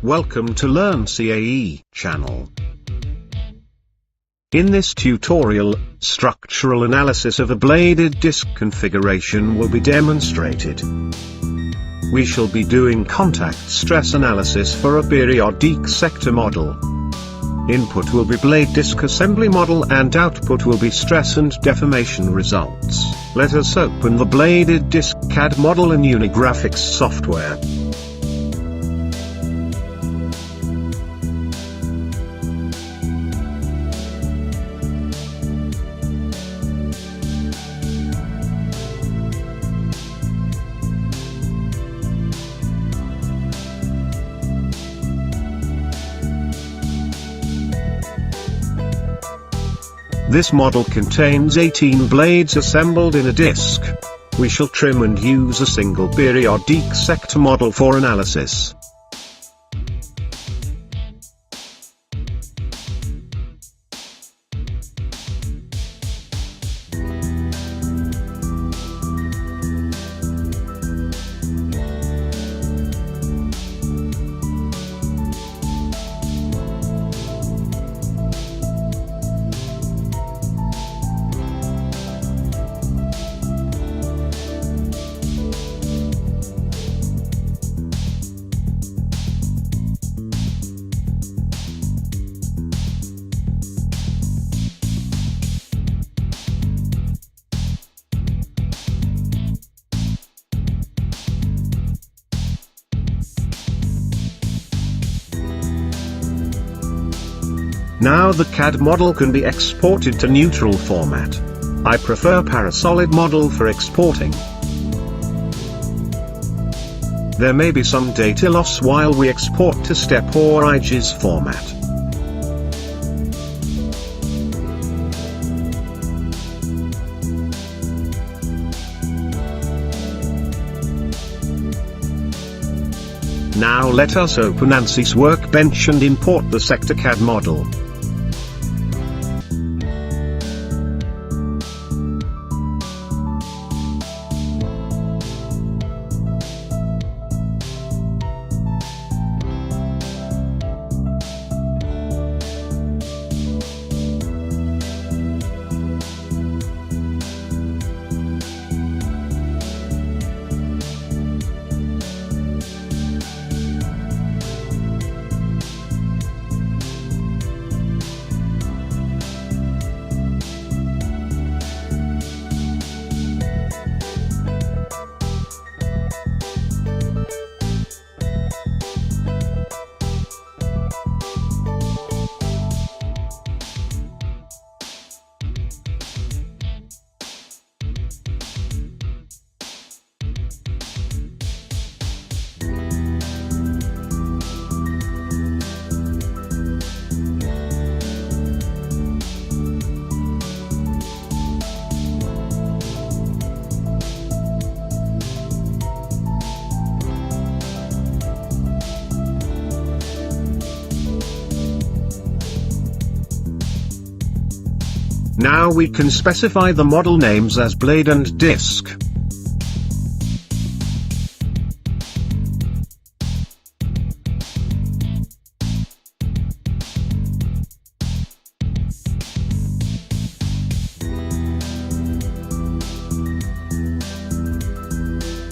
Welcome to learncaenow channel. In this tutorial, structural analysis of a bladed disc configuration will be demonstrated. We shall be doing contact stress analysis for a periodic sector model. Input will be blade disc assembly model and output will be stress and deformation results. Let us open the bladed disc CAD model in Unigraphics software. This model contains 18 blades assembled in a disc. We shall trim and use a single periodic sector model for analysis. Now the CAD model can be exported to neutral format. I prefer Parasolid model for exporting. There may be some data loss while we export to STEP or IGES format. Now let us open Ansys Workbench and import the sector CAD model. Now we can specify the model names as blade and disc.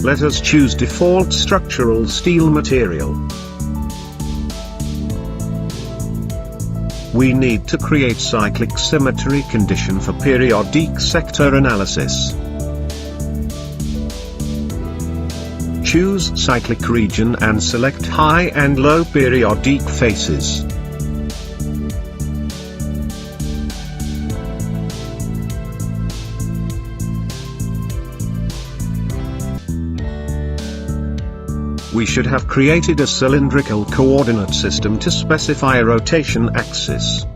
Let us choose default structural steel material. We need to create cyclic symmetry condition for periodic sector analysis. Choose cyclic region and select high and low periodic faces. We should have created a cylindrical coordinate system to specify a rotation axis.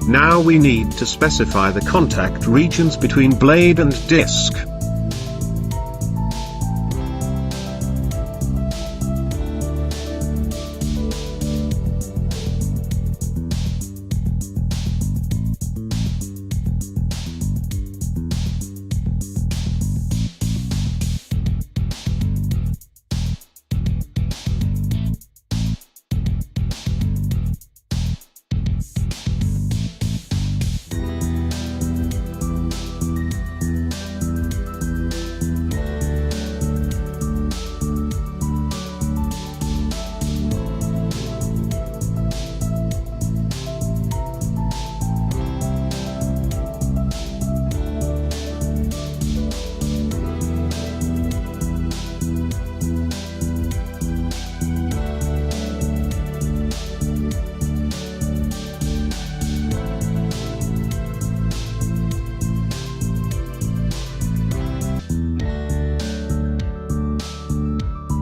Now we need to specify the contact regions between blade and disc.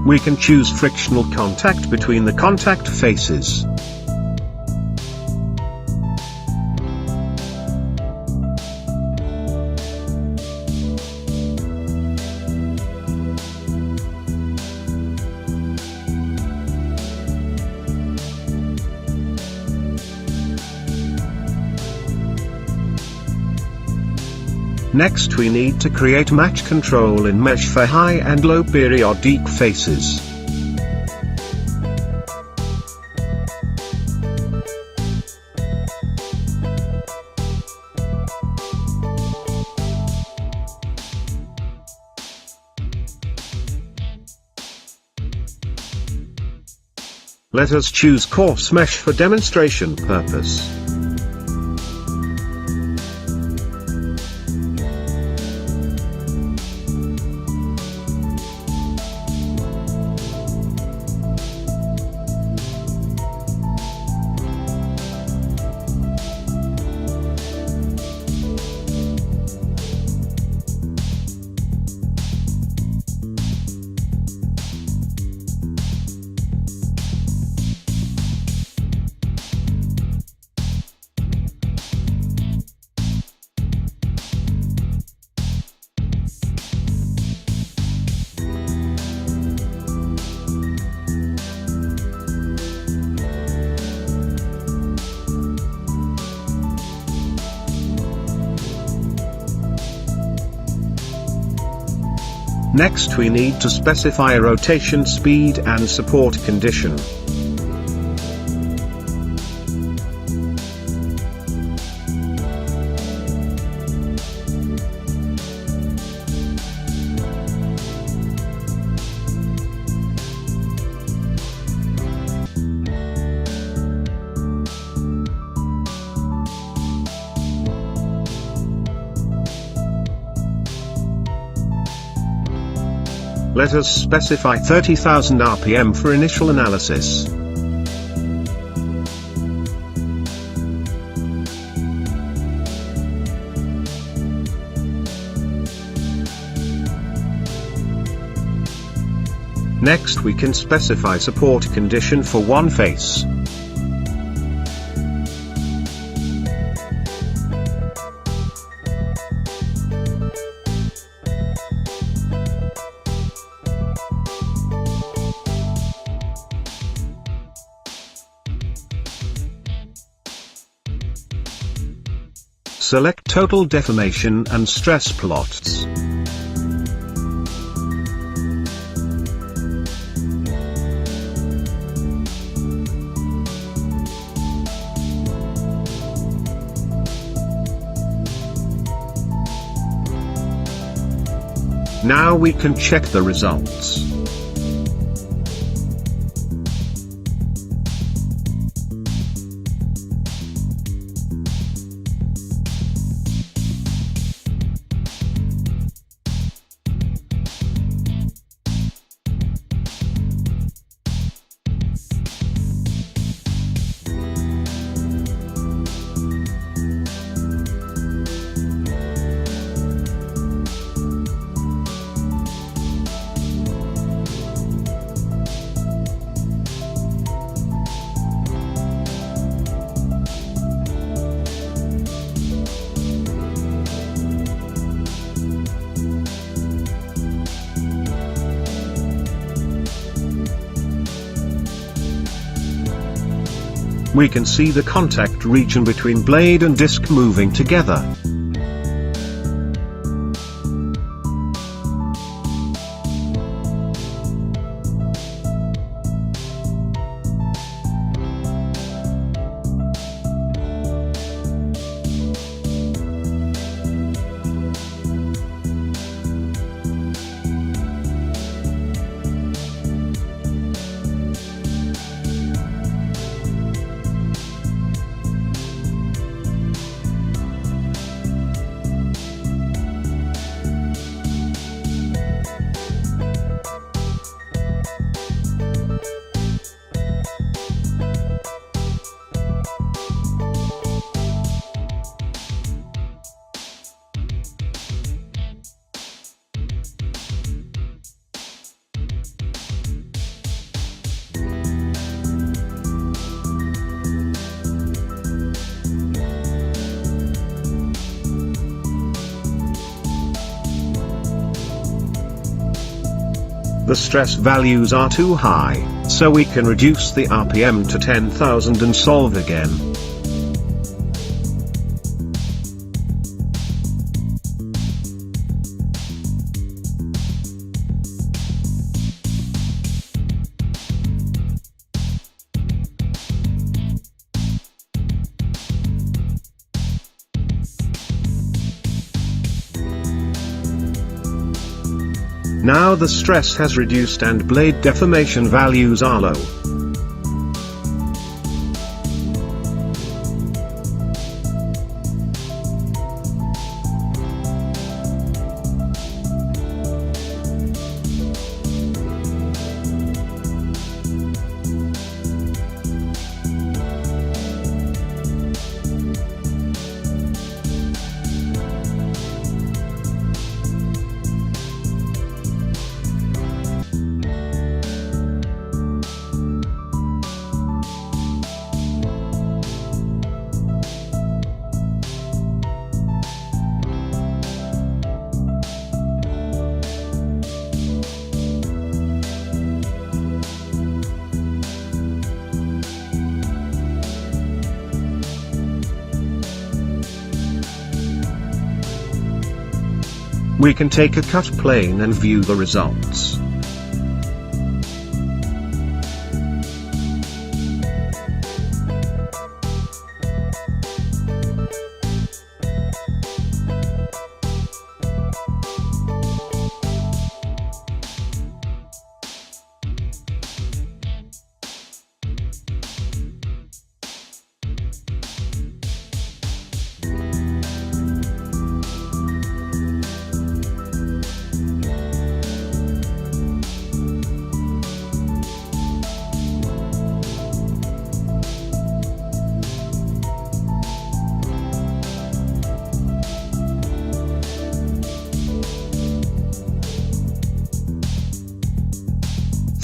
We can choose frictional contact between the contact faces. Next we need to create match control in mesh for high and low periodic faces. Let us choose coarse mesh for demonstration purpose. Next we need to specify rotation speed and support condition. Let us specify 30,000 RPM for initial analysis. Next we can specify support condition for one face. Select total deformation and stress plots. Now we can check the results. We can see the contact region between blade and disc moving together. The stress values are too high, so we can reduce the RPM to 10,000 and solve again. Now the stress has reduced and blade deformation values are low. We can take a cut plane and view the results.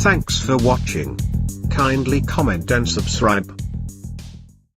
Thanks for watching. Kindly comment and subscribe.